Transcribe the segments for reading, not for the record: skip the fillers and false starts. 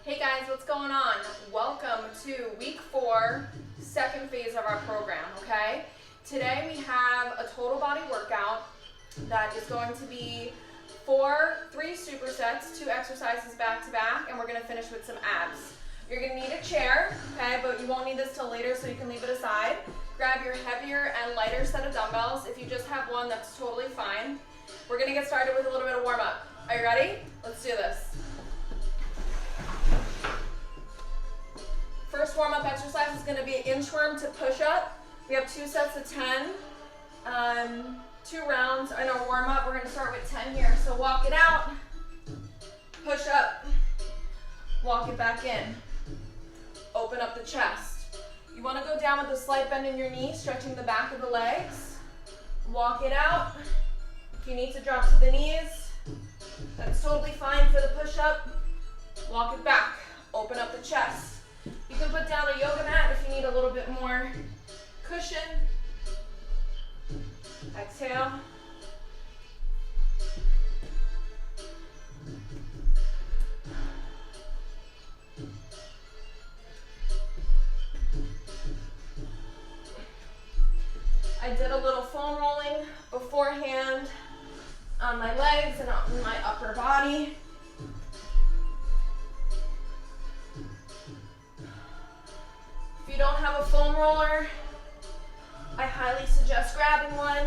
Hey guys, what's going on? Welcome to week 4, second phase of our program, okay? Today we have a total body workout that is going to be 3 supersets, 2 exercises back to back, and we're gonna finish with some abs. You're gonna need a chair, okay, but you won't need this till later, so you can leave it aside. Grab your heavier and lighter set of dumbbells. If you just have one, that's totally fine. We're gonna get started with a little bit of warm up. Are you ready? Let's do this. First warm-up exercise is going to be an inchworm to push-up. We have 2 sets of 10, 2 rounds in our warm-up. We're going to start with 10 here. So walk it out, push up, walk it back in, open up the chest. You want to go down with a slight bend in your knees, stretching the back of the legs. Walk it out. If you need to drop to the knees, that's totally fine for the push-up. Walk it back, open up the chest. You can put down a yoga mat if you need a little bit more cushion. Exhale. I did a little foam rolling beforehand on my legs and on my upper body. If you don't have a foam roller, I highly suggest grabbing one.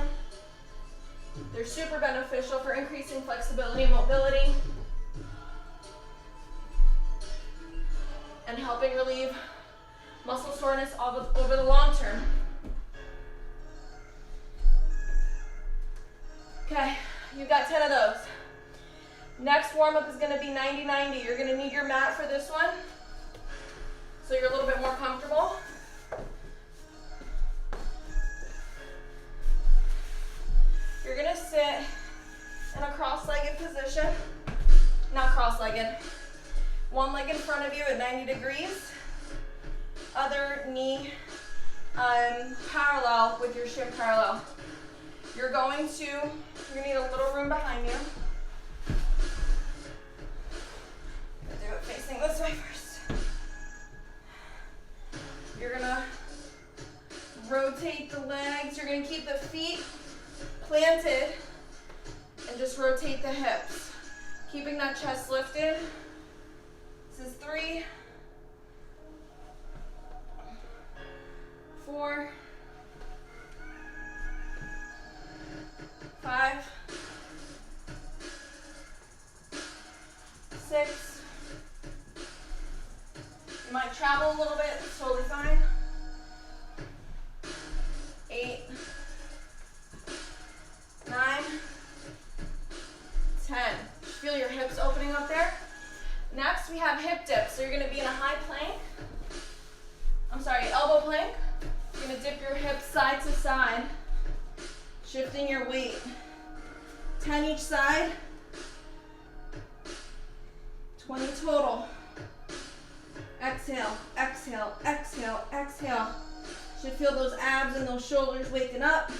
They're super beneficial for increasing flexibility and mobility and helping relieve muscle soreness over the long term. Okay, you've got 10 of those. Next warm-up is going to be 90-90. You're going to need your mat for this one, so you're a little bit more comfortable. You're gonna sit in a cross-legged position, not cross-legged. One leg in front of you at 90 degrees, other knee parallel with your shin parallel. You're gonna need a little room behind you. Do it facing this way first. You're gonna rotate the legs. You're gonna keep the feet planted and just rotate the hips. Keeping that chest lifted. This is 3, 4, 5, 6. You might travel a little bit, it's totally fine. 8, 9, 10. Feel your hips opening up there. Next, we have hip dips. So you're going to be in a high plank. Elbow plank. You're going to dip your hips side to side, shifting your weight. 10 each side. 20 total. Exhale, exhale, exhale, exhale. Should feel those abs and those shoulders waking up.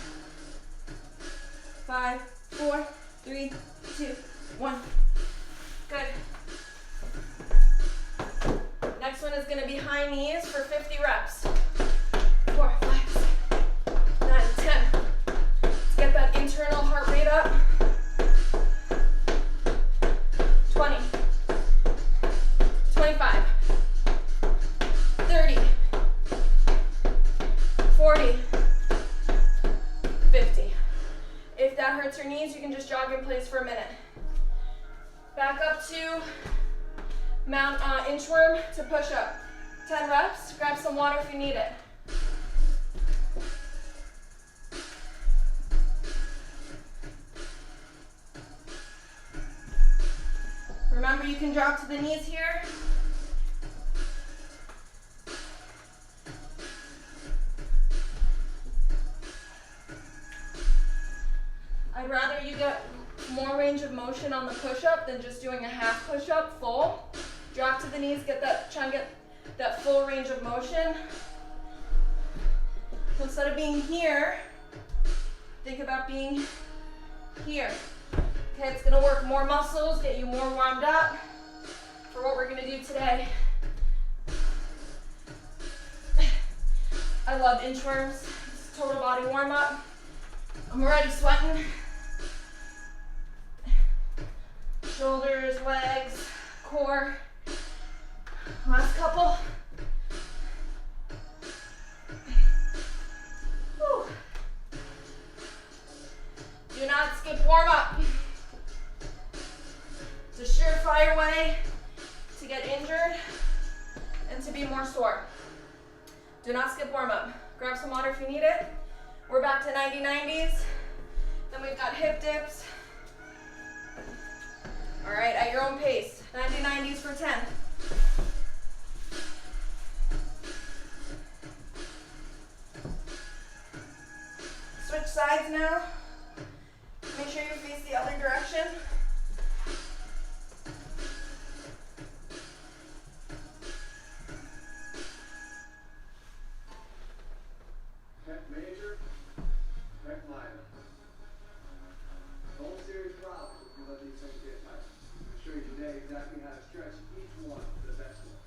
5, 4, 3, 2, 1. Good. Next one is going to be high knees for 50 reps. 4, 5, 6, 9, 10. Let's get that internal heart rate up. 20, 25, 30, 40, 50. If that hurts your knees, you can just jog in place for a minute. Back up to inchworm to push up. 10 reps. Grab some water if you need it. Remember, you can drop to the knees here. I'd rather you get more range of motion on the push-up than just doing a half push-up full. Drop to the knees, try and get that full range of motion. So instead of being here, think about being here. Okay, it's gonna work more muscles, get you more warmed up for for what we're gonna do today. I love inchworms. It's a total body warm up. I'm already sweating. Shoulders, legs, core. Last couple. Whew. Do not skip warm up. It's a surefire way to get injured and to be more sore. Do not skip warm up. Grab some water if you need it. We're back to 90-90s. Then we've got hip dips. All right, at your own pace. 90-90s for 10. Switch sides now. Make sure you face the other direction. Pec major, pec minor. Whole series problem if you let these things get tight. I'll show you today exactly how to stretch each one to the best one.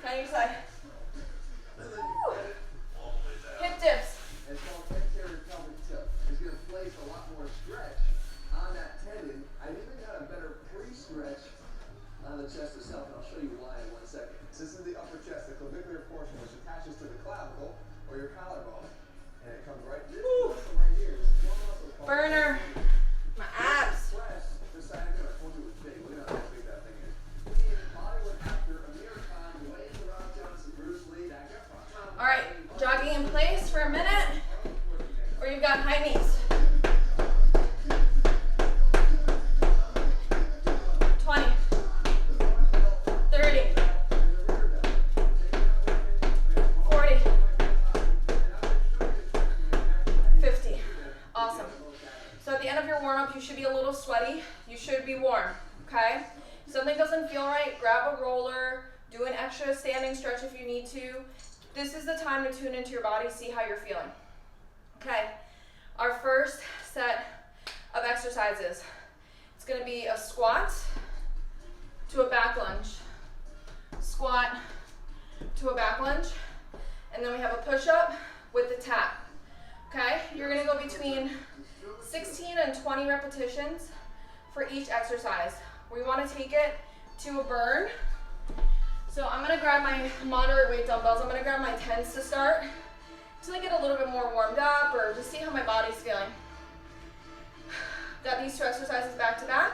Turn your side. Woo. Hip dips. It's called anterior pelvic tilt. It's going to place a lot more stretch on that tendon. I even got a better pre-stretch on the chest itself, and I'll show you why in 1 second. This is the upper chest, the clavicular portion, which attaches to the clavicle or your collarbone, and it comes right this muscle right here. This one muscle called Burner. My abs. press. This side of it, I told you it was big. Look at how big that thing is. In Hollywood actor Amir Khan, Dwayne The Rock Johnson, Bruce Lee, that guy. All right, jogging in place for a minute, or you've got high knees. 20, 30, 40, 50. Awesome. So at the end of your warm-up, you should be a little sweaty. You should be warm, okay? If something doesn't feel right, grab a roller, do an extra standing stretch if you need to. This is the time to tune into your body, see how you're feeling. Okay, our first set of exercises. It's gonna be a squat to a back lunge, squat to a back lunge, and then we have a push-up with the tap. Okay, you're gonna go between 16 and 20 repetitions for each exercise. We wanna take it to a burn. So I'm gonna grab my moderate weight dumbbells. I'm gonna grab my 10s to start until I get a little bit more warmed up or just see how my body's feeling. Got these two exercises back to back.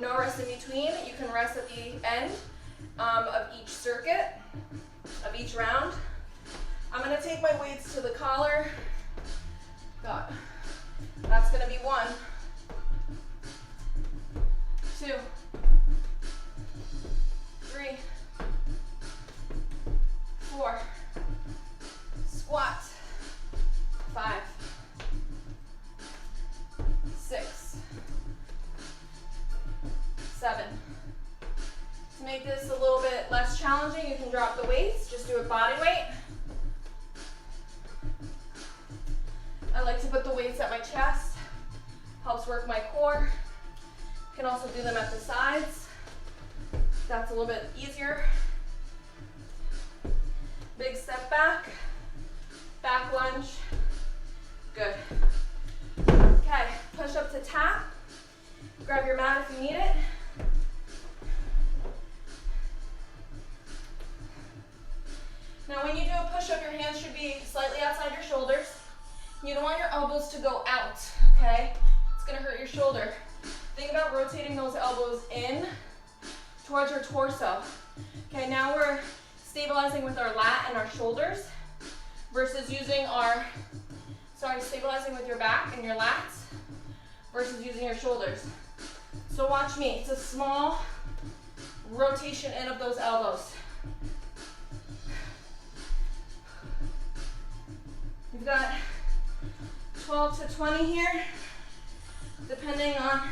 No rest in between. You can rest at the end of each circuit, of each round. I'm gonna take my weights to the collar. That's gonna be 1, 2, 3, 4, squat, 5, 6, 7. To make this a little bit less challenging, you can drop the weights, just do it body weight. I like to put the weights at my chest, helps work my core. You can also do them at the sides. That's a little bit easier. Big step back, back lunge, good. Okay, push up to tap. Grab your mat if you need it. Now when you do a push-up, your hands should be slightly outside your shoulders. You don't want your elbows to go out, okay? It's gonna hurt your shoulder. Think about rotating those elbows in towards your torso. Okay, now we're stabilizing with our lat and our shoulders versus using stabilizing with your back and your lats versus using your shoulders. So watch me, it's a small rotation in of those elbows. You've got 12 to 20 here, depending on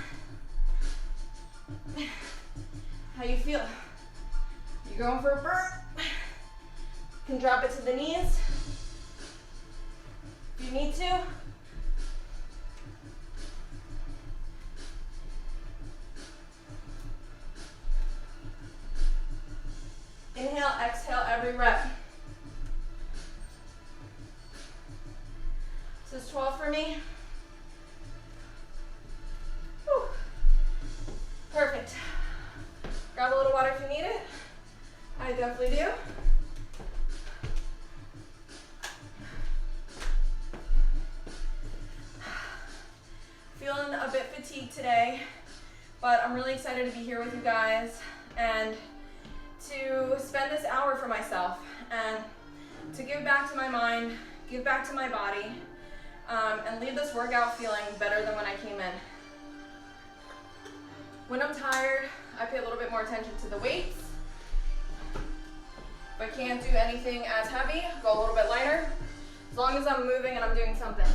how you feel. You're going for a burn. You can drop it to the knees if you need to. Inhale, exhale every rep. This is 12 for me. Whew. Perfect. Grab a little water if you need it. I definitely do. Feeling a bit fatigued today, but I'm really excited to be here with you guys and to spend this hour for myself and to give back to my mind, give back to my body, and leave this workout feeling better than when I came in. When I'm tired, I pay a little bit more attention to the weights. If I can't do anything as heavy, go a little bit lighter, as long as I'm moving and I'm doing something.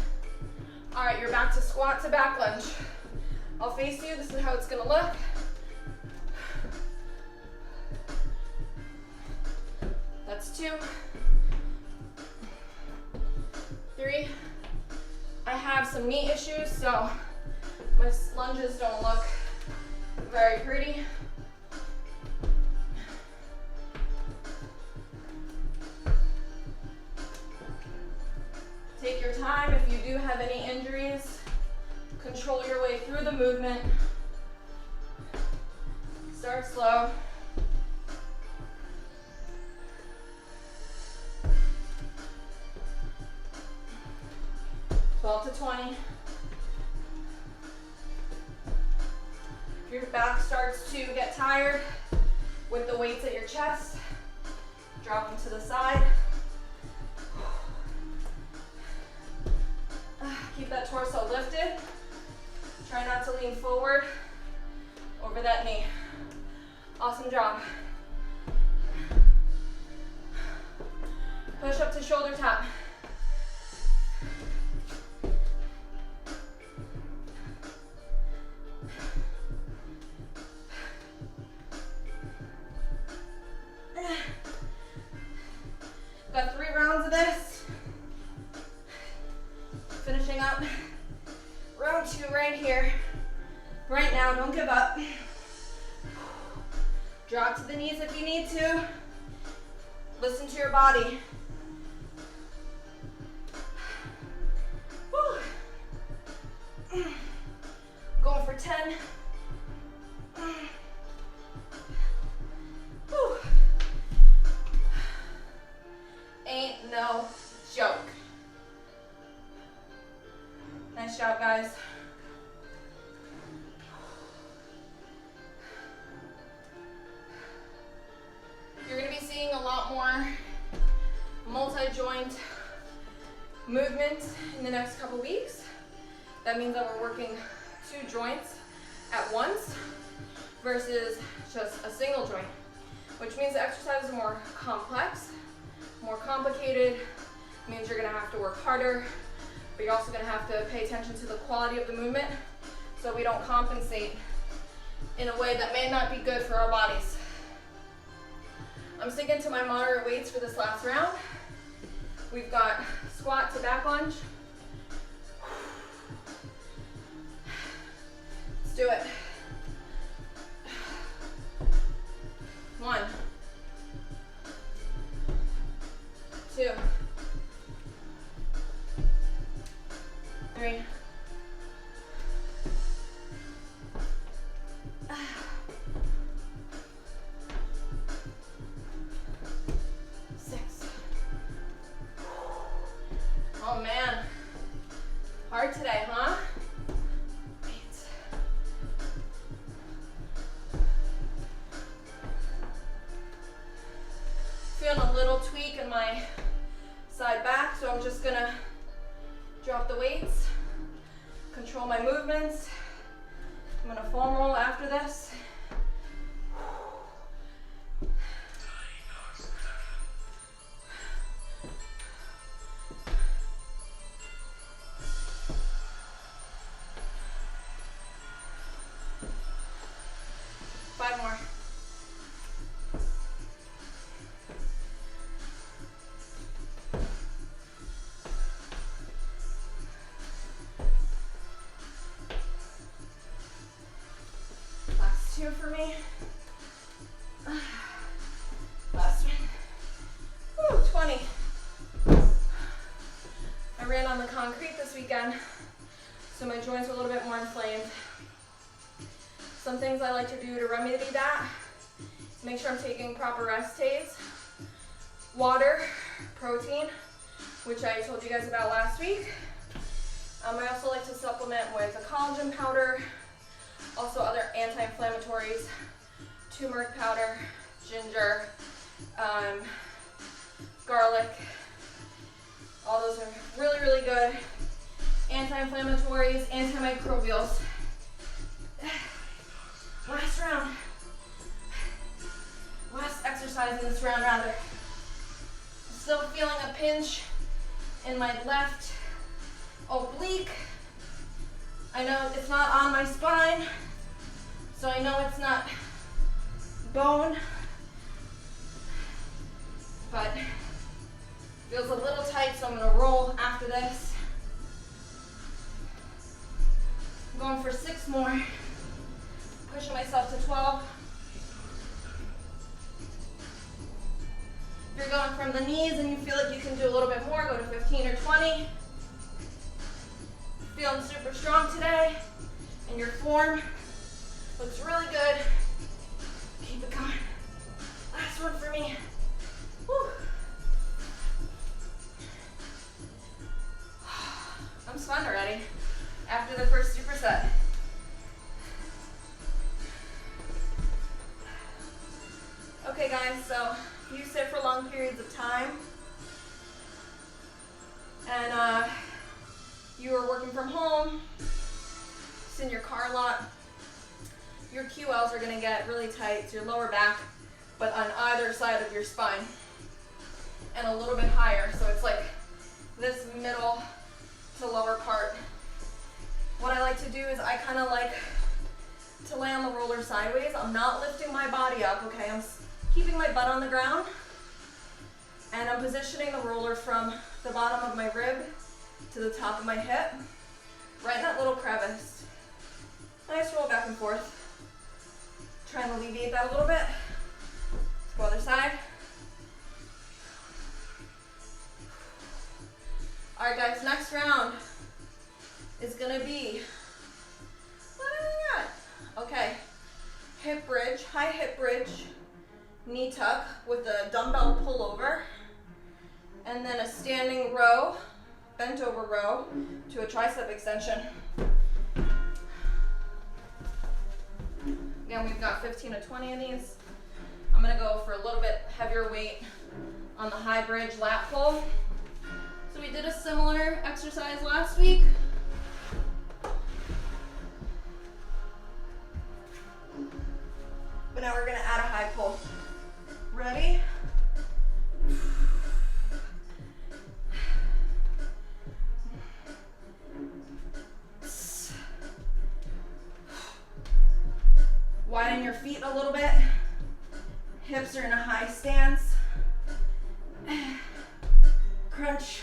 All right, you're back to squat to back lunge. I'll face you, this is how it's gonna look. That's 2, 3. I have some knee issues, so my lunges don't look very pretty. Take your time. If you do have any injuries, control your way through the movement. Start slow. To 20. If your back starts to get tired with the weights at your chest, drop them to the side. Keep that torso lifted. Try not to lean forward over that knee. Awesome job. Push up to shoulder tap. Got 3 rounds of this. Finishing up round 2 right here. Right now, don't give up. Drop to the knees if you need to. Listen to your body. Woo. Going for 10. Woo. Ain't no joke. Nice job, guys. You're going to be seeing a lot more multi-joint movement in the next couple weeks. That means that we're working 2 joints at once versus just a single joint, which means the exercise is more complex, more complicated. Means you're going to have to work harder, but you're also going to have to pay attention to the quality of the movement so we don't compensate in a way that may not be good for our bodies. I'm sticking to my moderate weights for this last round. We've got squat to back lunge. Let's do it. 1, 2, 3, 6. Oh man, hard today, huh? Feeling a little tweak in my side back, so I'm just gonna drop the weights, control my movements. I'm gonna foam roll after this. For me. Last weekend, so my joints are a little bit more inflamed. Some things I like to do to remedy that, make sure I'm taking proper rest days, water, protein, which I told you guys about last week. I also like to supplement with a collagen powder, also other anti-inflammatories, turmeric powder, ginger, garlic. All those are really, really good anti-inflammatories, antimicrobials. Last round. Last exercise in this round, rather. Still feeling a pinch in my left oblique. I know it's not on my spine, so I know it's not bone, but feels a little tight, so I'm gonna roll after this. I'm going for 6 more, pushing myself to 12. If you're going from the knees and you feel like you can do a little bit more, go to 15 or 20. Feeling super strong today, and your form looks really good. Keep it going. Last one for me. Woo. I'm spun already after the first superset. Okay guys, so you sit for long periods of time, and you are working from home, it's in your car a lot, your QLs are gonna get really tight. It's your lower back, but on either side of your spine, and a little bit higher, so it's like this middle to lower part. What I like to do is I kind of like to lay on the roller sideways. I'm not lifting my body up, okay? I'm keeping my butt on the ground, and I'm positioning the roller from the bottom of my rib to the top of my hip, right in that little crevice. Nice roll back and forth. Try and alleviate that a little bit. Let's go other side. All right, guys, next round is gonna be, what do we got? Okay, hip bridge, high hip bridge, knee tuck with a dumbbell pullover, and then a standing row, bent over row to a tricep extension. Again, we've got 15 to 20 of these. I'm gonna go for a little bit heavier weight on the high bridge lat pull. So we did a similar exercise last week. But now we're gonna add a high pull. Ready? Widen your feet a little bit. Hips are in a high stance. Crunch.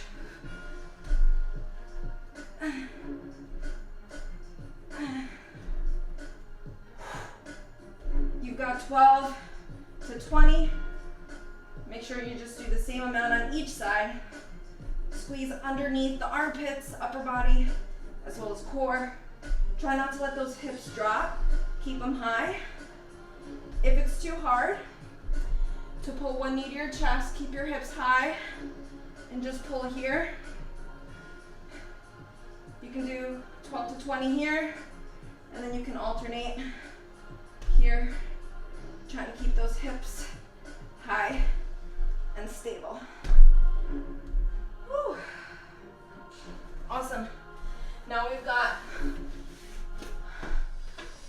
You've got 12 to 20. Make sure you just do the same amount on each side. Squeeze underneath the armpits, upper body, as well as core. Try not to let those hips drop. Keep them high. If it's too hard to pull one knee to your chest, keep your hips high and just pull here. You can do 12 to 20 here, and then you can alternate here, trying to keep those hips high and stable. Woo. Awesome. Now we've got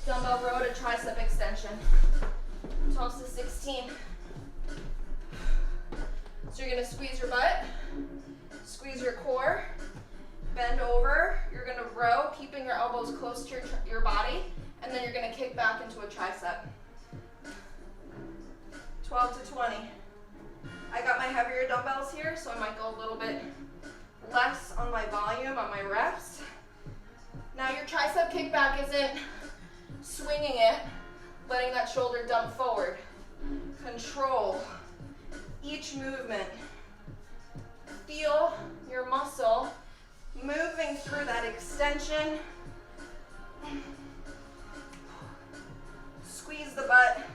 dumbbell row to tricep extension, 12 to 16. So you're gonna squeeze your butt, squeeze your core, bend over, you're gonna row, keeping your elbows close to your body, and then you're gonna kick back into a tricep. 12 to 20. I got my heavier dumbbells here, so I might go a little bit less on my volume, on my reps. Now your tricep kickback isn't swinging it, letting that shoulder dump forward. Control each movement. Feel your muscle moving through that extension. Squeeze the butt.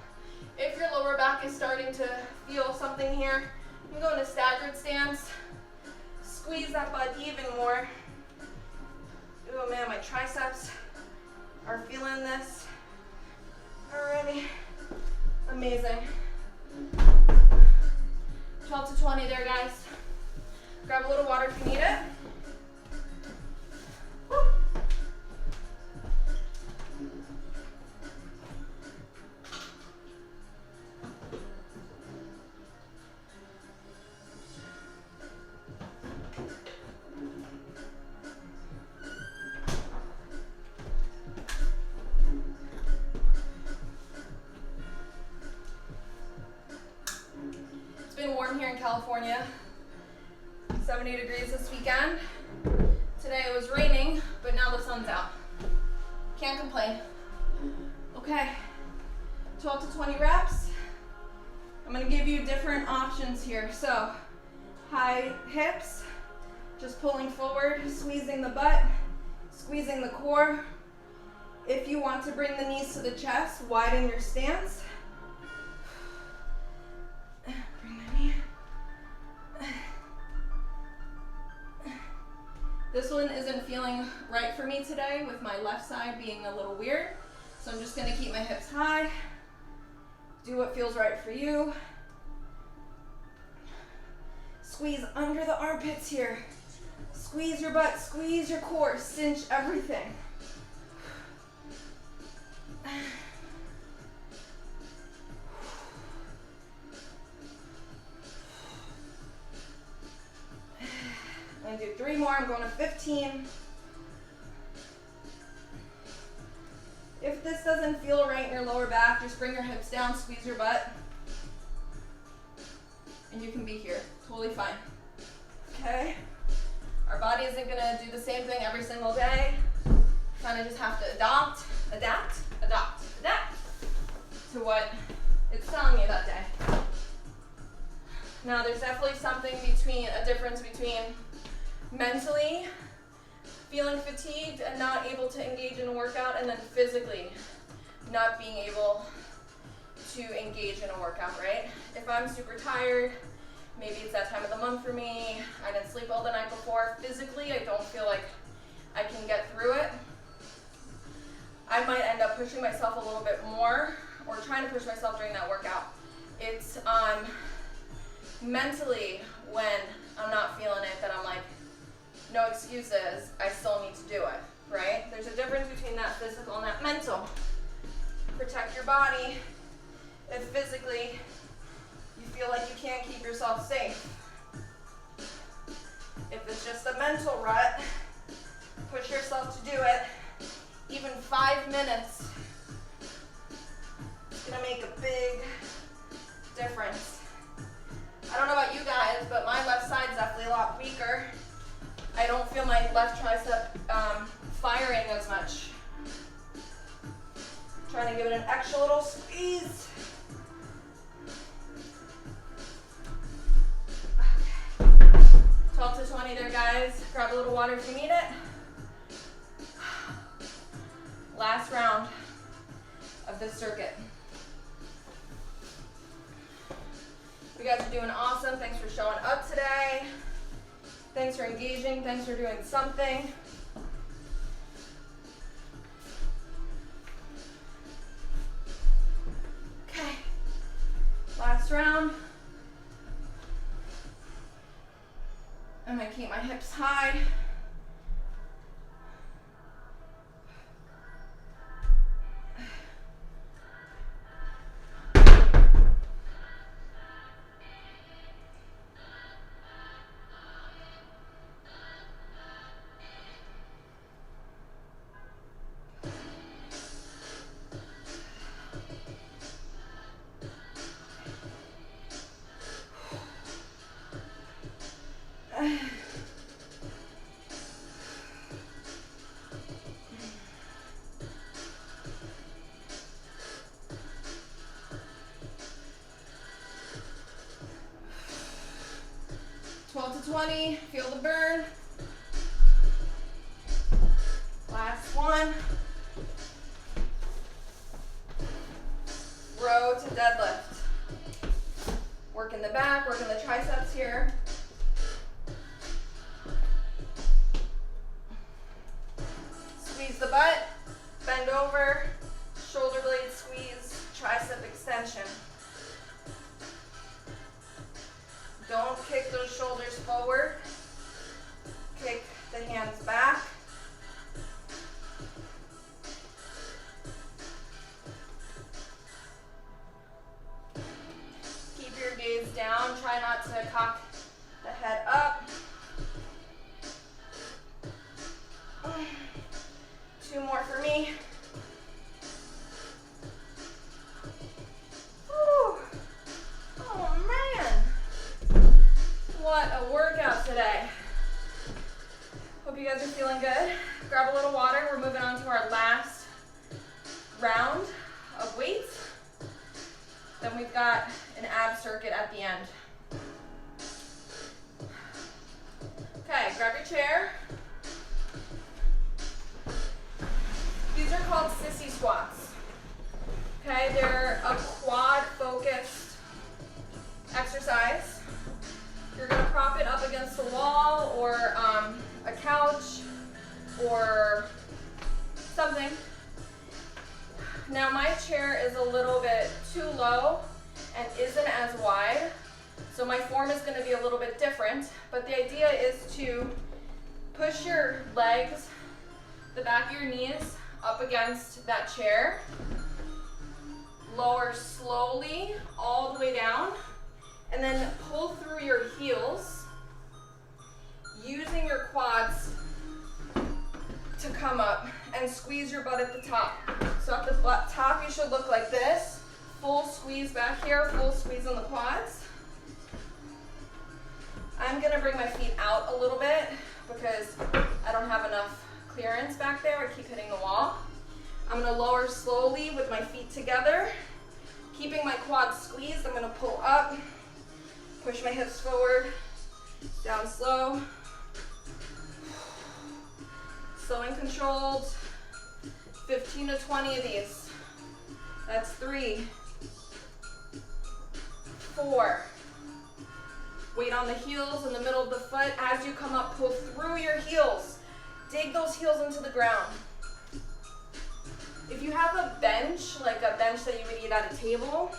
If your lower back is starting to feel something here, you can go into staggered stance. Squeeze that butt even more. Oh man, my triceps are feeling this already. Amazing. 12 to 20 there, guys. Grab a little water if you need it. Woo. It's been warm here in California. 70 degrees this weekend. Today it was raining, but now the sun's out. Can't complain. Okay, 12 to 20 reps. I'm gonna give you different options here. So, high hips, just pulling forward, squeezing the butt, squeezing the core. If you want to bring the knees to the chest, widen your stance. Bring the knee. This one isn't feeling right for me today with my left side being a little weird. So I'm just gonna keep my hips high. Do what feels right for you. Squeeze under the armpits here. Squeeze your butt, squeeze your core, cinch everything. I'm gonna do 3 more, I'm going to 15. If this doesn't feel right in your lower back, just bring your hips down, squeeze your butt, and you can be here, totally fine. Okay? Our body isn't gonna do the same thing every single day. Kind of just have to adapt to what it's telling you that day. Now, there's definitely a difference between mentally feeling fatigued and not able to engage in a workout, and then physically not being able to engage in a workout, right? If I'm super tired, maybe it's that time of the month for me, I didn't sleep well the night before, physically I don't feel like I can get through it, I might end up pushing myself a little bit more or trying to push myself during that workout. It's mentally when I'm not feeling it that I'm like, no excuses, I still need to do it, right? There's a difference between that physical and that mental. Protect your body. If physically you feel like you can't keep yourself safe. If it's just a mental rut, push yourself to do it. Even 5 minutes, it's gonna make a big difference. I don't know about you guys, but my left side's definitely a lot weaker. I don't feel my left tricep firing as much. Trying to give it an extra little squeeze. Okay. 12 to 20 there, guys. Grab a little water if you need it. Last round of this circuit. You guys are doing awesome. Thanks for showing up today. Thanks for engaging. Thanks for doing something. Okay. Last round. I'm going to keep my hips high. To 20, feel the burn. Last one. Row to deadlift. Working the back, working the triceps here. Squeeze the butt, bend over, shoulder blade squeeze, tricep extension. Don't kick those shoulders forward. Kick the hands back. Keep your gaze down. Try not to cock the head up. 2 more for me. Whew. Oh man. What a workout today. Hope you guys are feeling good. Grab a little water. We're moving on to our last round of weights. Then we've got an ab circuit at the end. Okay, grab your chair. These are called Sissy Squats. Okay, they're a quad focused exercise. You're gonna prop it up against the wall or a couch or something. Now my chair is a little bit too low and isn't as wide, so my form is gonna be a little bit different, but the idea is to push your legs, the back of your knees, up against that chair. Lower slowly all the way down, and then pull through your heels, using your quads to come up and squeeze your butt at the top. So at the top, you should look like this. Full squeeze back here, full squeeze on the quads. I'm gonna bring my feet out a little bit because I don't have enough clearance back there. I keep hitting the wall. I'm gonna lower slowly with my feet together. Keeping my quads squeezed, I'm gonna pull up, push my hips forward, down slow. Slow and controlled. 15 to 20 of these. That's 3, 4. Weight on the heels in the middle of the foot. As you come up, pull through your heels. Dig those heels into the ground. If you have a bench, like a bench that you would eat at a table,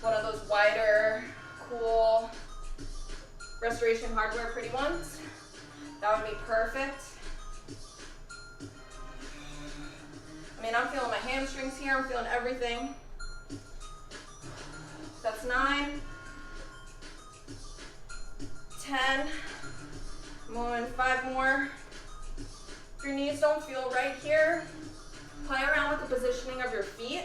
one of those wider, cool, Restoration Hardware pretty ones, that would be perfect. I mean, I'm feeling my hamstrings here, I'm feeling everything. That's 9, 10, moving 5 more. If your knees don't feel right here, play around with the positioning of your feet.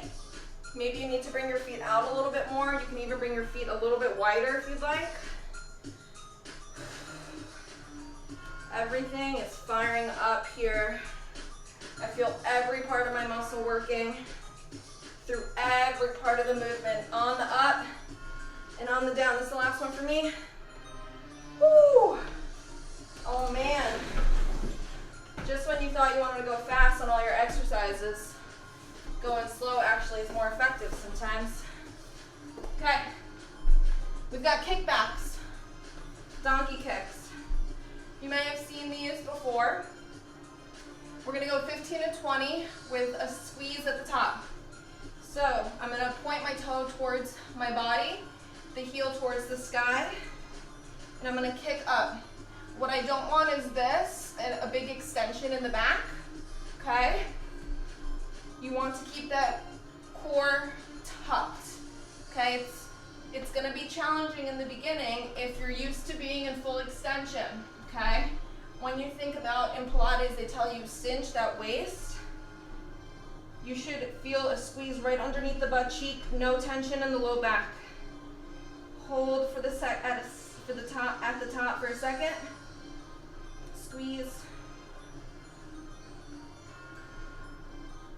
Maybe you need to bring your feet out a little bit more. You can even bring your feet a little bit wider if you'd like. Everything is firing up here. I feel every part of my muscle working through every part of the movement. On the up and on the down. This is the last one for me. Woo! Oh man. Just when you thought you wanted to go fast on all your exercises, going slow actually is more effective sometimes. Okay. We've got kickbacks, donkey kicks. You may have seen these before. We're gonna go 15 to 20 with a squeeze at the top. So I'm gonna point my toe towards my body, the heel towards the sky, and I'm gonna kick up. What I don't want is this, a big extension in the back, okay? You want to keep that core tucked, okay? It's gonna be challenging in the beginning if you're used to being in full extension, okay? When you think about in Pilates, they tell you cinch that waist. You should feel a squeeze right underneath the butt cheek, no tension in the low back. Hold for the at the top for a second. Squeeze.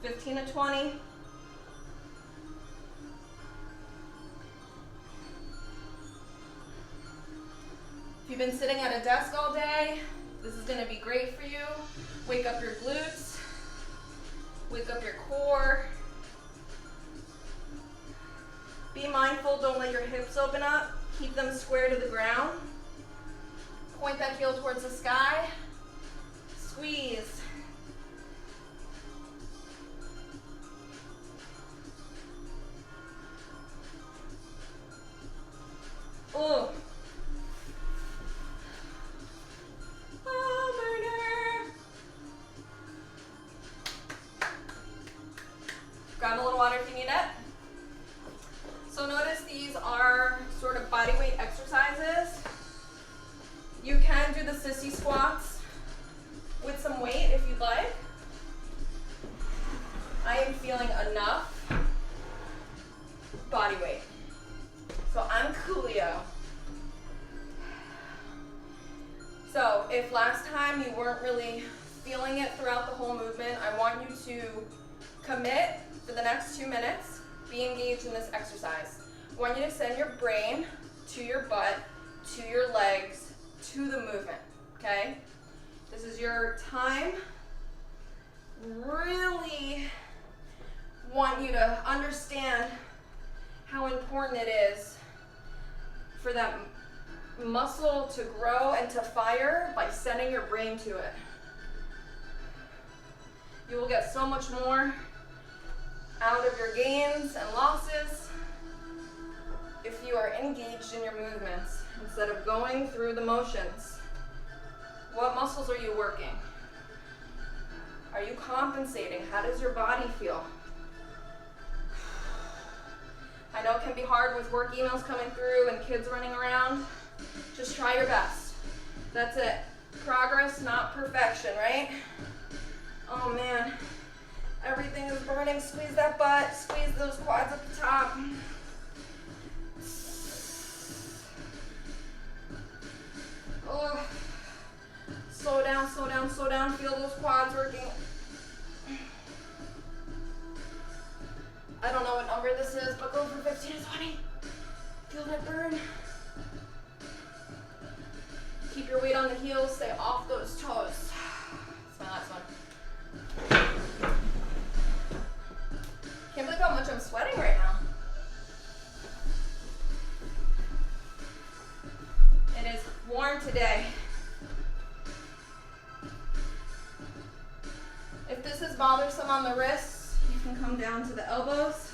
15 to 20. If you've been sitting at a desk all day, This is gonna be great for you. Wake up your glutes, wake up your core. Be mindful, don't let your hips open up. Keep them square to the ground. Point that heel towards the sky. Squeeze. Oh. Burner. Grab a little water if you need it. So notice these are sort of body weight exercises. You can do the sissy squats with some weight if you'd like. I am feeling enough body weight. So I'm coolio. So if last time you weren't really feeling it throughout the whole movement, I want you to commit for the next 2 minutes. Be engaged in this exercise. I want you to send your brain to your butt, to your legs, to the movement, okay? This is your time. Really want you to understand how important it is for that muscle to grow and to fire by sending your brain to it. You will get so much more out of your gains and losses if you are engaged in your movements instead of going through the motions. What muscles are you working? Are you compensating? How does your body feel? I know it can be hard with work emails coming through and kids running around. Just try your best. That's it. Progress, not perfection, right? Oh man. Everything is burning. Squeeze that butt. Squeeze those quads at the top. Oh. Slow down, slow down, slow down. Feel those quads working. I don't know what number this is, but go for 15 to 20. Feel that burn. Keep your weight on the heels. Stay off those toes. That's my last one. Can't believe how much I'm sweating right now. It is warm today. If this is bothersome on the wrists, you can come down to the elbows.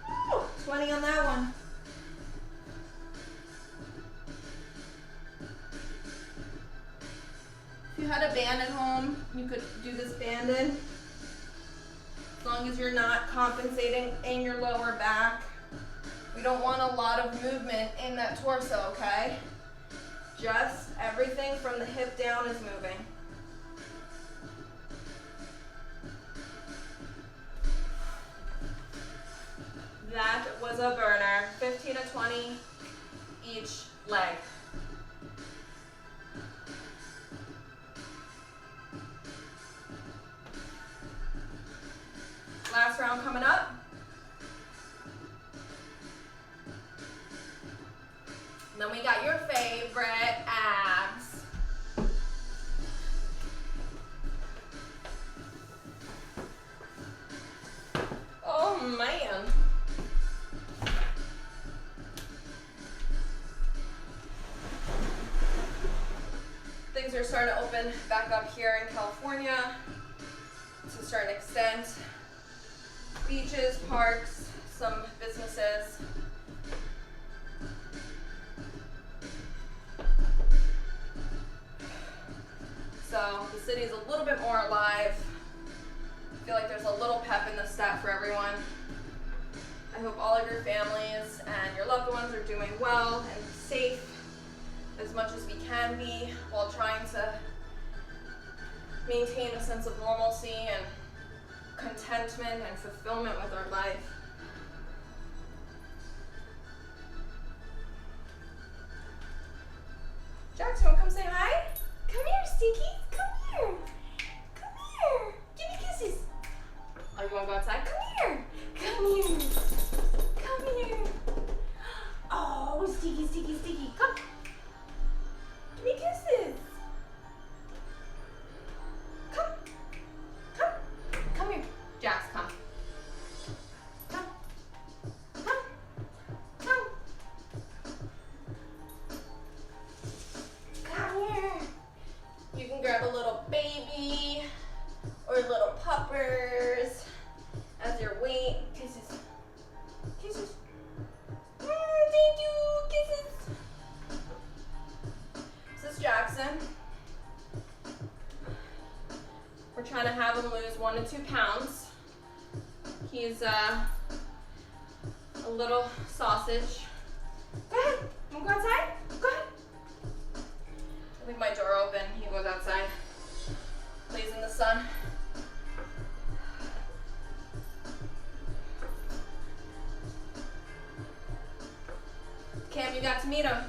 Woo! 20 on that one. If you had a band at home, you could do this banded. As long as you're not compensating in your lower back. We don't want a lot of movement in that torso, okay? Just everything from the hip down is moving. That was a burner. 15 to 20 each leg. Last round coming up. And then we got your favorite abs. Oh man. Things are starting to open back up here in California to a certain extent. Beaches, parks, some businesses. So the city is a little bit more alive. I feel like there's a little pep in the step for everyone. I hope all of your families and your loved ones are doing well and safe as much as we can be while trying to maintain a sense of normalcy and contentment and fulfillment with our life. Jax, you wanna come say hi? 2 pounds. He's a little sausage. Go ahead. You wanna go outside? Go ahead. I leave my door open. He goes outside. Plays in the sun. Cam, you got to meet him.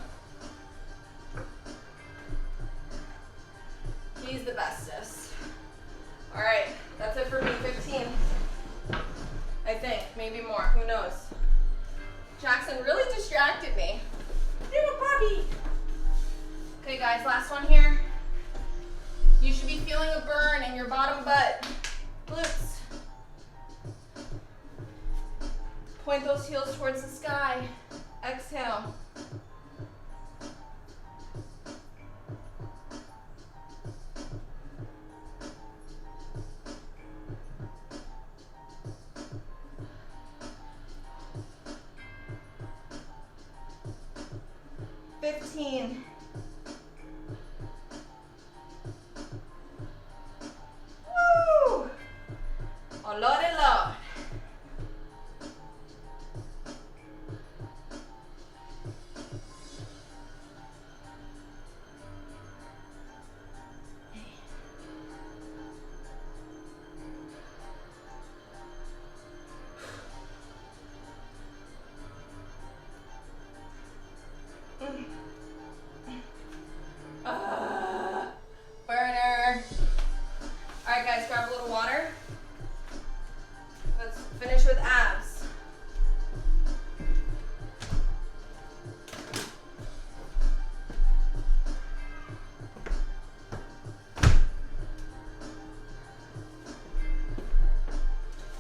He's the bestest. All right, that's it for me. 15. I think, maybe more. Who knows? Jackson really distracted me. Little puppy. Okay, guys, last one here. You should be feeling a burn in your bottom butt. Glutes. Point those heels towards the sky. Exhale. Woo! Oh, Lordy Lord. Burner. All right, guys, grab a little water. Let's finish with abs.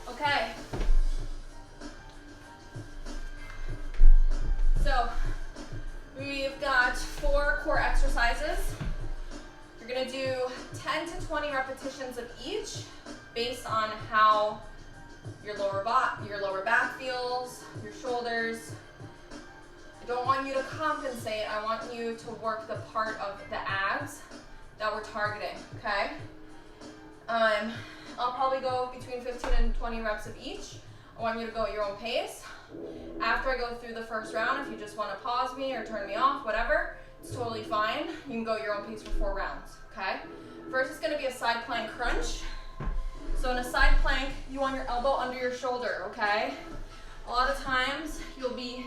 Okay. So we've got 4 core exercises. You're gonna do 10 to 20 repetitions of each based on how your lower back feels, your shoulders. I don't want you to compensate. I want you to work the part of the abs that we're targeting, okay? I'll probably go between 15 and 20 reps of each. I want you to go at your own pace. After I go through the first round, if you just want to pause me or turn me off, whatever, it's totally fine. You can go at your own pace for 4 rounds, okay? First, it's going to be a side plank crunch. So in a side plank, you want your elbow under your shoulder, okay? A lot of times, you'll be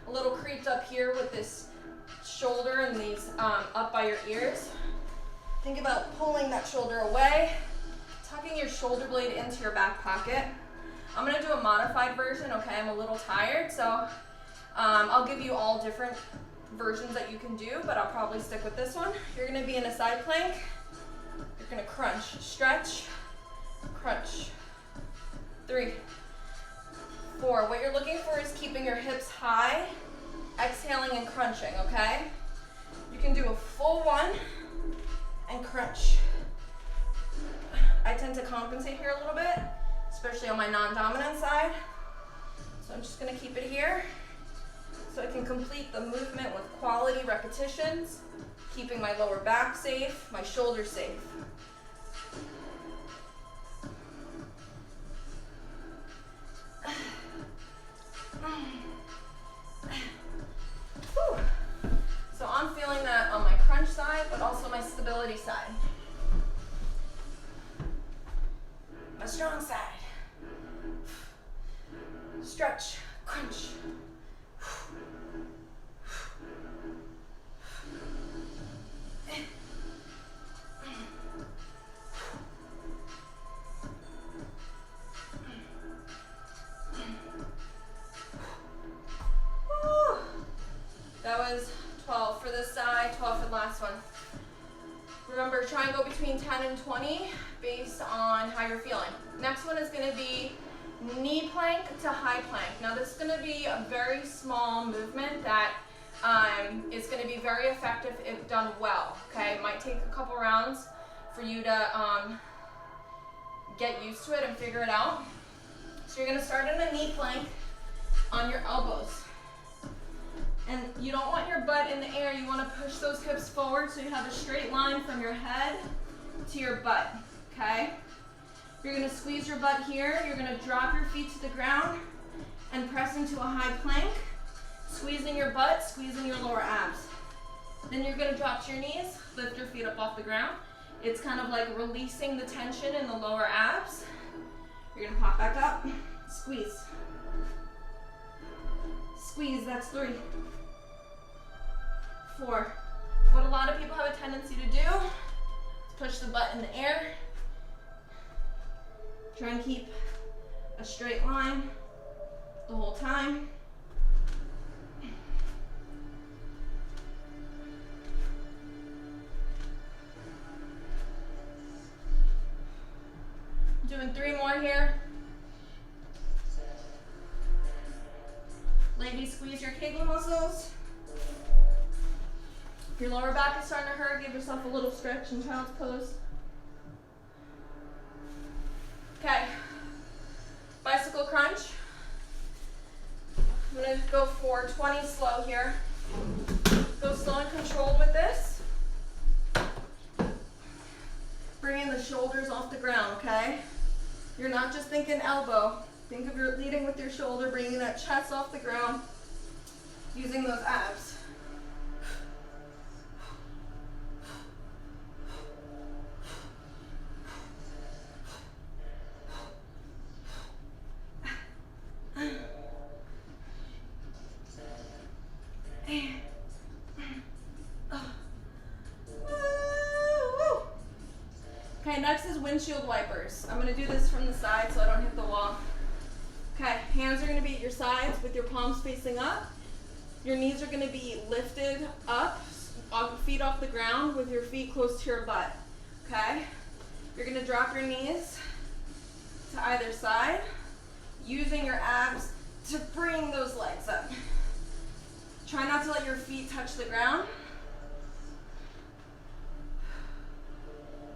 a little creeped up here with this shoulder and these up by your ears. Think about pulling that shoulder away, tucking your shoulder blade into your back pocket. I'm gonna do a modified version, okay? I'm a little tired, so I'll give you all different versions that you can do, but I'll probably stick with this one. You're gonna be in a side plank. You're gonna crunch, stretch, crunch. 3, 4. What you're looking for is keeping your hips high, exhaling and crunching, okay? You can do a full one and crunch. I tend to compensate here a little bit, especially on my non-dominant side. So I'm just gonna keep it here so I can complete the movement with quality repetitions, keeping my lower back safe, my shoulders safe. Whew. So I'm feeling that on my crunch side, but also my stability side. My strong side. Stretch, crunch. That was 12 for this side, 12 for the last one. Remember, try and go between 10 and 20 based on how you're feeling. Next one is going to be knee plank to high plank. Now this is going to be a very small movement that is going to be very effective if done well. Okay, it might take a couple rounds for you to get used to it and figure it out. So you're going to start in a knee plank on your elbows. And you don't want your butt in the air. You want to push those hips forward so you have a straight line from your head to your butt, okay? You're gonna squeeze your butt here. You're gonna drop your feet to the ground and press into a high plank, squeezing your butt, squeezing your lower abs. Then you're gonna drop to your knees, lift your feet up off the ground. It's kind of like releasing the tension in the lower abs. You're gonna pop back up, squeeze. Squeeze, that's 3, 4. What a lot of people have a tendency to do is push the butt in the air. Try and keep a straight line the whole time. Doing 3 more here. Ladies, squeeze your Kegel muscles. If your lower back is starting to hurt, give yourself a little stretch in child's pose. Okay, bicycle crunch. I'm gonna go for 20 slow here. Go slow and controlled with this. Bringing the shoulders off the ground, okay? You're not just thinking elbow. Think of your leading with your shoulder, bringing that chest off the ground, using those abs. Okay, next is windshield wipers. I'm gonna do this from the side so I don't hit the wall. Okay, hands are gonna be at your sides with your palms facing up. Your knees are gonna be lifted up, feet off the ground with your feet close to your butt, okay? You're gonna drop your knees to either side, using your abs to bring those legs up. Try not to let your feet touch the ground.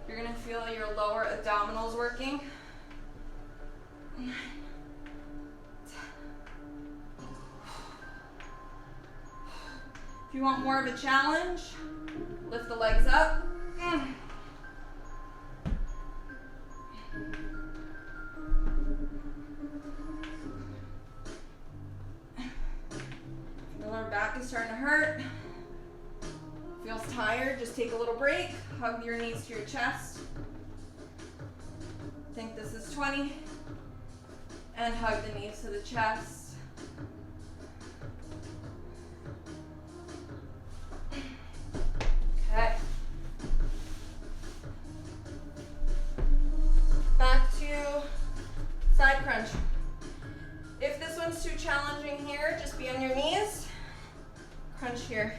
You're gonna feel your lower abdominals working. 9, 10. If you want more of a challenge, lift the legs up. The lower back is starting to hurt. Feels tired, just take a little break. Hug your knees to your chest. Think this is 20. And hug the knees to the chest. Okay. Back to side crunch. If this one's too challenging here, just be on your knees. Crunch here.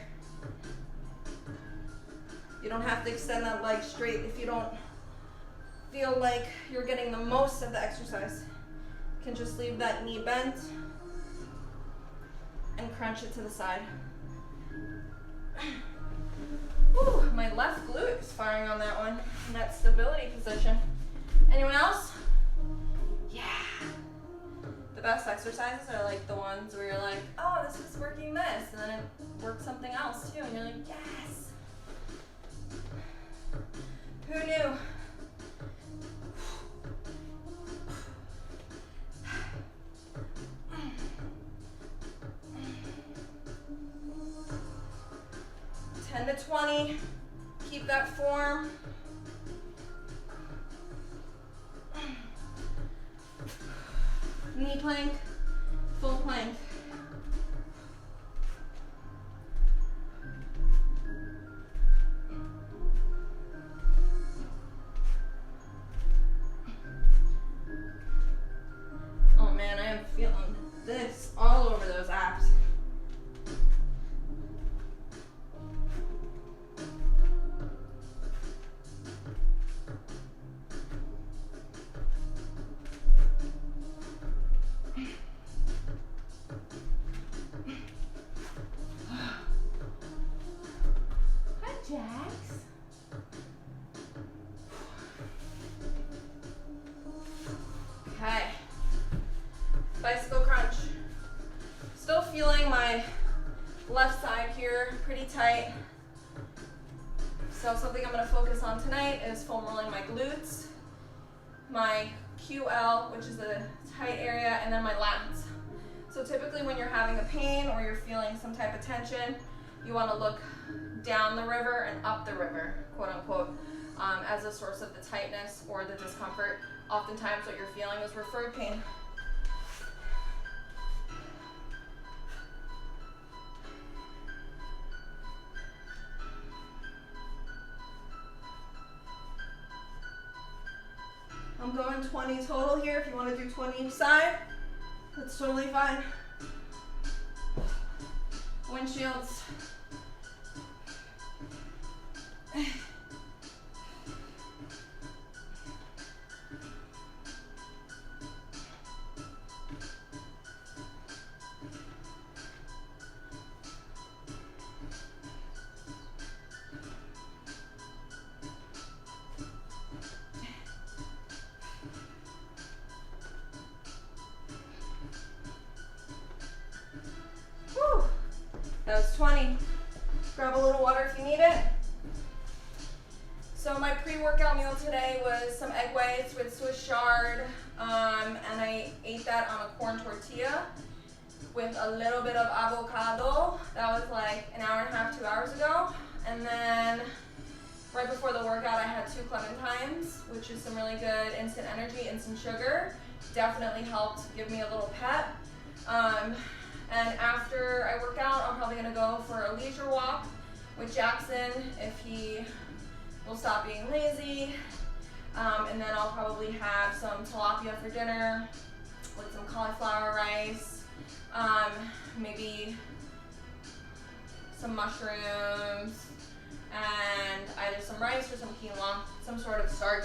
You don't have to extend that leg straight if you don't feel like you're getting the most of the exercise. You can just leave that knee bent and crunch it to the side. Whew, my left glute is firing on that one in that stability position. Anyone else? Yeah. The best exercises are like the ones where you're like, oh, this is working this, and then it works something else too, and you're like, yes. Who knew? Ten to 20. Keep that form. Knee plank, full plank. Oh man, I am feeling this all over those abs. Okay, bicycle crunch. Still feeling my left side here pretty tight. So something I'm gonna focus on tonight is foam rolling my glutes. my QL, which is the tight area, and then my lats. So typically when you're having a pain or you're feeling some type of tension, you want to look down the river and up the river, quote unquote, as a source of the tightness or the discomfort. Oftentimes what you're feeling is referred pain. I'm going 20 total here. If you want to do 20 each side, that's totally fine. Windshields. That was 20. Grab a little water if you need it. So my pre-workout meal today was some egg whites with Swiss chard, and I ate that on a corn tortilla with a little bit of avocado. That was like an hour and a half, 2 hours ago. And then right before the workout, I had 2 clementines, which is some really good instant energy, instant sugar. Definitely helped give me a little pep. And after I work out, I'm probably gonna go for a leisure walk with Jackson if he will stop being lazy. And then I'll probably have some tilapia for dinner with some cauliflower rice, maybe some mushrooms, and either some rice or some quinoa, some sort of starch.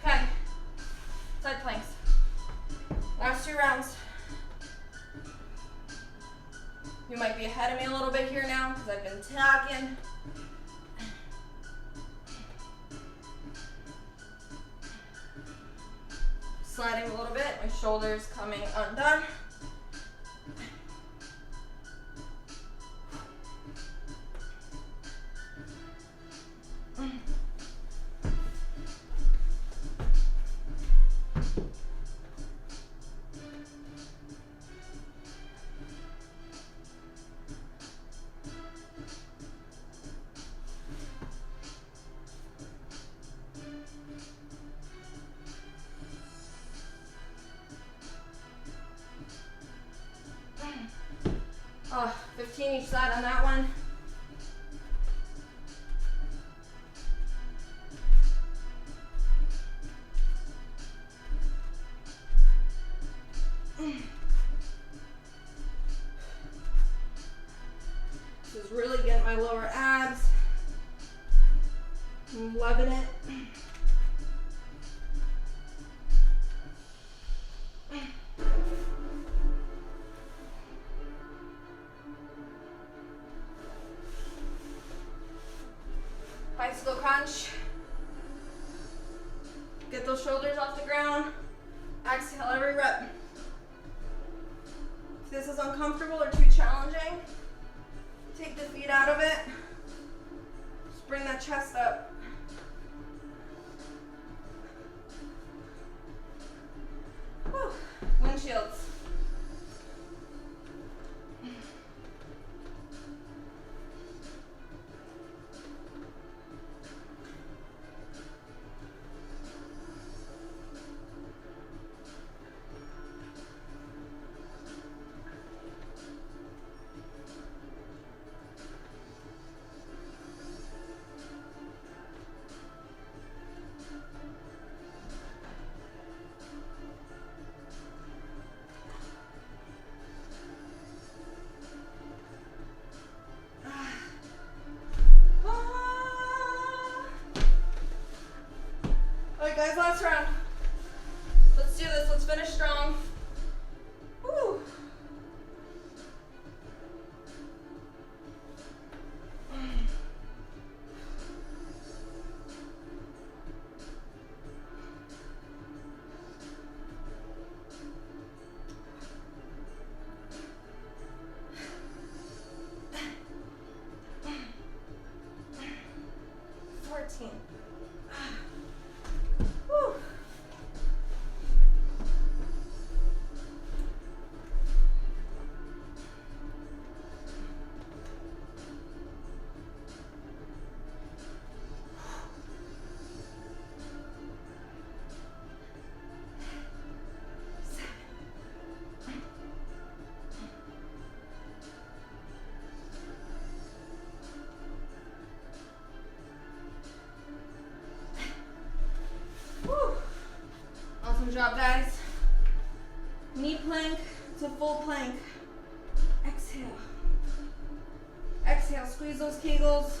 Okay, side planks. Last 2 rounds. You might be ahead of me a little bit here now because I've been talking. Sliding a little bit, my shoulders coming undone. Oh, 15 each side on that one. This is really getting my lower abs. I'm loving it. Bicycle crunch. Get those shoulders off the ground. Exhale every rep. If this is uncomfortable or too challenging, take the feet out of it. Just bring that chest up. Whew. Windshields. Guys, last round. Let's do this. Let's finish strong. Woo. full plank. Exhale. Exhale, squeeze those kegels.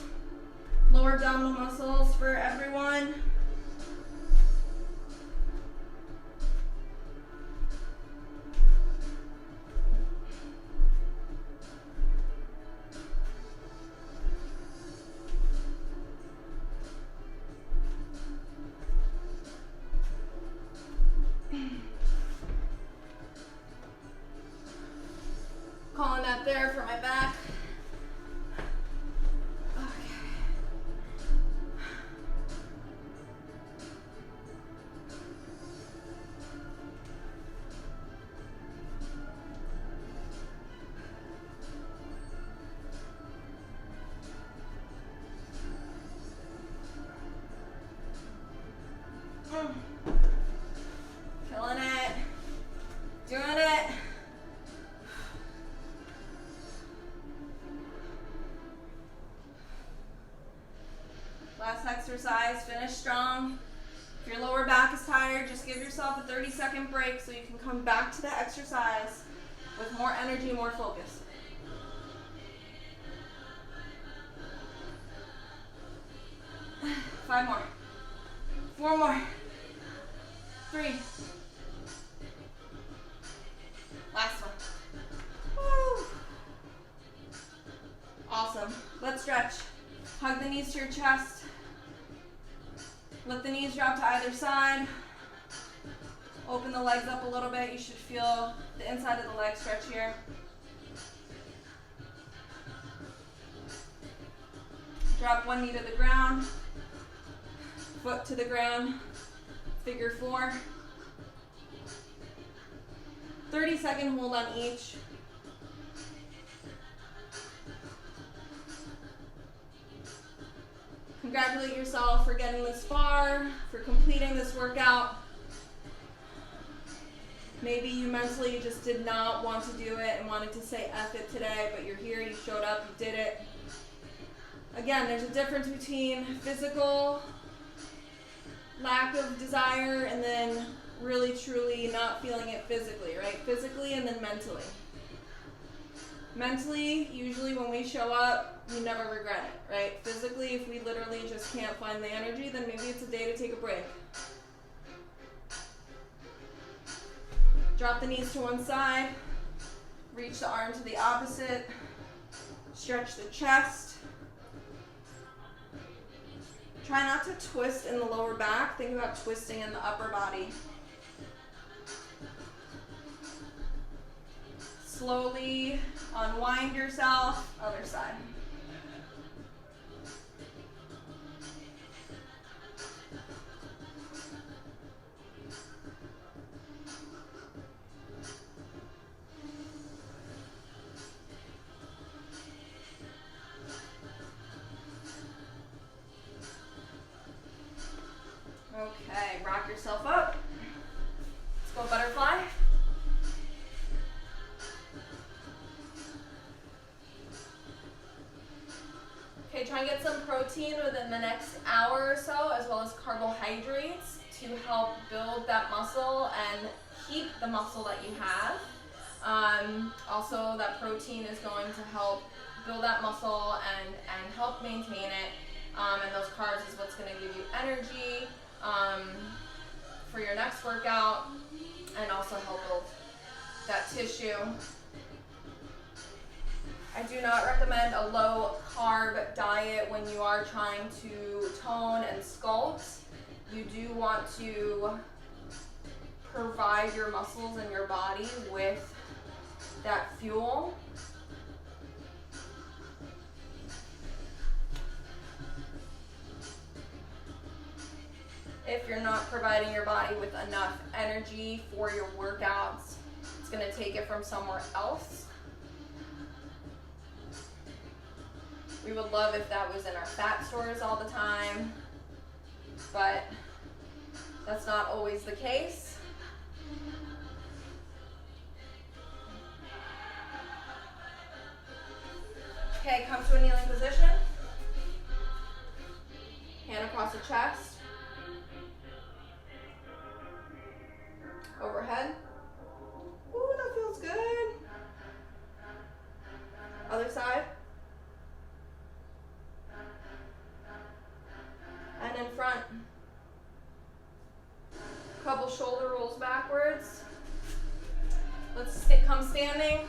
Lower abdominal muscles for everyone. Calling that there for my back. Killing it. Doing it. Last exercise, finish strong. If your lower back is tired, just give yourself a 30-second break so you can come back to the exercise with more energy, more focus. Five more. 4 more. 3. Last one. Woo. Awesome. Let's stretch. Hug the knees to your chest. Let the knees drop to either side. Open the legs up a little bit. You should feel the inside of the leg stretch here. Drop one knee to the ground. Foot to the ground. Figure 4. 30-second hold on each. Congratulate yourself for getting this far, for completing this workout. Maybe you mentally just did not want to do it and wanted to say F it today, but you're here, you showed up, you did it. Again, there's a difference between physical lack of desire and then really truly not feeling it physically, right? Physically and then mentally. Mentally, usually when we show up, we never regret it, right? Physically, if we literally just can't find the energy, then maybe it's a day to take a break. Drop the knees to one side. Reach the arm to the opposite. Stretch the chest. Try not to twist in the lower back. Think about twisting in the upper body. Slowly unwind yourself. Other side. Okay, rock yourself up. Let's go butterfly. Okay, try and get some protein within the next hour or so, as well as carbohydrates to help build that muscle and keep the muscle that you have. Also, that protein is going to help build that muscle and help maintain it. And those carbs is what's going to give you energy for your next workout and also help build that tissue. I do not recommend a low carb diet when you are trying to tone and sculpt. You do want to provide your muscles and your body with that fuel. If you're not providing your body with enough energy for your workouts, it's going to take it from somewhere else. We would love if that was in our fat stores all the time, but that's not always the case. Okay, come to a kneeling position. Hand across the chest. Overhead. Ooh, that feels good. Other side. And in front. Couple shoulder rolls backwards. Let's come standing.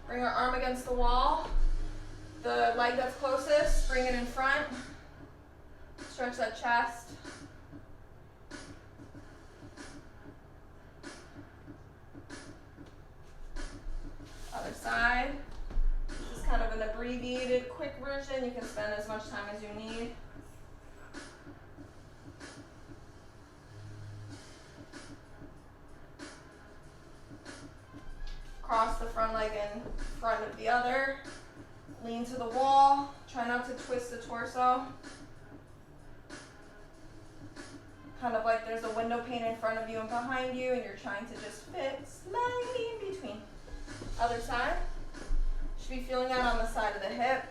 Bring our arm against the wall. The leg that's closest, bring it in front. Stretch that chest. Other side. This is kind of an abbreviated, quick version. You can spend as much time as you need. Cross the front leg in front of the other. Lean to the wall. Try not to twist the torso. Kind of like there's a window pane in front of you and behind you, and you're trying to just fit slightly in between. Other side. Should be feeling that on the side of the hip.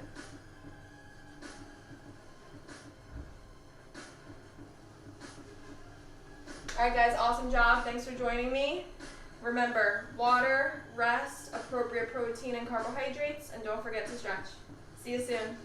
All right, guys, awesome job. Thanks for joining me. Remember, water, rest, appropriate protein and carbohydrates, and don't forget to stretch. See you soon.